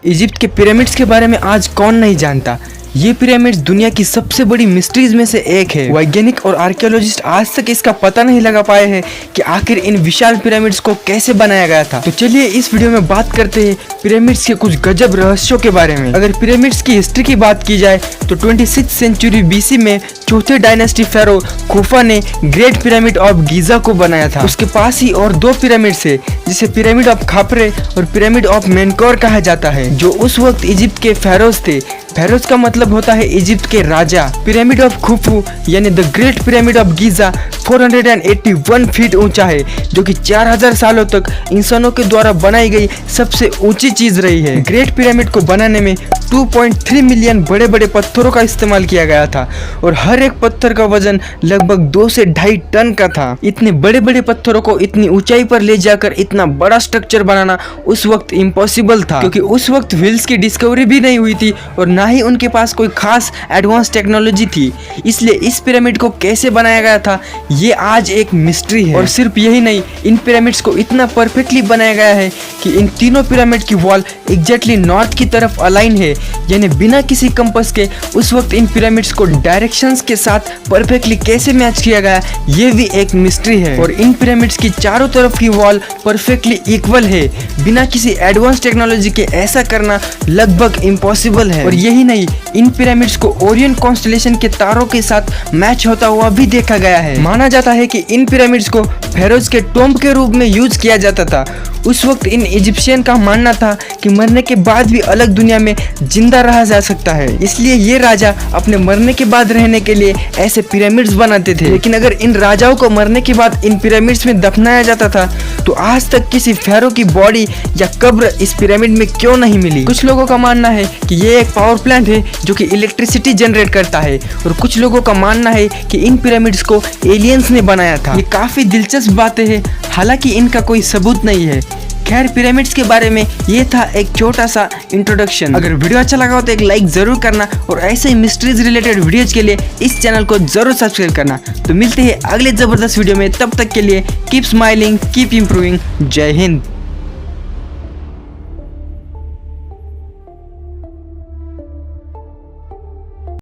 Egypt के pyramids के बारे में आज कौन नहीं जानता। ये पिरामिड्स दुनिया की सबसे बड़ी मिस्ट्रीज में से एक है। वैज्ञानिक और आर्कियोलॉजिस्ट आज तक इसका पता नहीं लगा पाए हैं कि आखिर इन विशाल पिरामिड्स को कैसे बनाया गया था। तो चलिए इस वीडियो में बात करते हैं पिरामिड्स के कुछ गजब रहस्यों के बारे में। अगर पिरामिड्स की हिस्ट्री की बात की जाए तो 26th सेंचुरी BC में चौथे डायनेस्टी फेरो खुफू ने ग्रेट पिरामिड ऑफ गीजा को बनाया था। उसके पास ही और दो पिरामिड्स है जिसे पिरामिड ऑफ खापरे और पिरामिड ऑफ मेनकोर कहा जाता है, जो उस वक्त इजिप्ट के फेरोज थे। फेरोज का मतलब होता है इजिप्ट के राजा। पिरामिड ऑफ खुफू यानी the great pyramid of Giza 481 feet ऊंचा है, जो कि 4000 सालों तक इंसानों के द्वारा बनाई गई सबसे ऊंची चीज रही है। ग्रेट पिरामिड को बनाने में 2.3 मिलियन बड़े बड़े पत्थरों का इस्तेमाल किया गया था और हर एक पत्थर का वजन लगभग 2 से 2.5 टन का था। इतने बड़े बड़े पत्थरों को इतनी ऊंचाई पर ले जाकर इतना बड़ा स्ट्रक्चर बनाना उस वक्त इम्पॉसिबल था, क्योंकि उस वक्त व्हील्स की डिस्कवरी भी नहीं हुई थी और ना ही उनके पास कोई खास एडवांस टेक्नोलॉजी थी। इसलिए इस पिरामिड को कैसे बनाया गया था ये आज एक मिस्ट्री है। और सिर्फ यही नहीं, इन पिरामिड्स को इतना परफेक्टली बनाया गया है कि इन तीनों पिरामिड की वॉल एग्जैक्टली नॉर्थ की तरफ अलाइन है, यानी बिना किसी कंपास के। उस वक्त इन पिरामिड्स को डायरेक्शंस के साथ परफेक्टली कैसे मैच किया गया ये भी एक मिस्ट्री है। और इन पिरामिड्स की चारों तरफ की वॉल परफेक्टली इक्वल है। बिना किसी एडवांस टेक्नोलॉजी के ऐसा करना लगभग इम्पॉसिबल है। और यही नहीं, इन पिरामिड्स को ओरियन कॉन्स्टेलेशन के तारों के साथ मैच होता हुआ भी देखा गया है। माना जाता है कि इन पिरामिड्स को फेरोज के टॉम्ब के रूप में यूज किया जाता था। उस वक्त इन इजिप्शियन का मानना था कि मरने के बाद भी अलग दुनिया में जिंदा रहा जा सकता है, इसलिए ये राजा अपने मरने के बाद रहने के लिए ऐसे पिरामिड्स बनाते थे। लेकिन अगर इन राजाओं को मरने के बाद इन पिरामिड्स में दफनाया जाता था तो आज तक किसी फेरो की बॉडी या कब्र इस पिरामिड में क्यों नहीं मिली। कुछ लोगों का मानना है कि ये एक पावर प्लांट है जो कि इलेक्ट्रिसिटी जनरेट करता है, और कुछ लोगों का मानना है कि इन पिरामिड्स को एलियंस ने बनाया था। ये काफी दिलचस्प बातें हैं, हालांकि इनका कोई सबूत नहीं है। खैर, पिरामिड्स के बारे में ये था एक छोटा सा इंट्रोडक्शन। अगर वीडियो अच्छा लगा हो तो एक लाइक जरूर करना और ऐसे ही मिस्ट्रीज रिलेटेड वीडियोज के लिए इस चैनल को जरूर सब्सक्राइब करना। तो मिलते हैं अगले जबरदस्त वीडियो में, तब तक के लिए कीप स्माइलिंग, कीप इम्प्रूविंग। जय हिंद।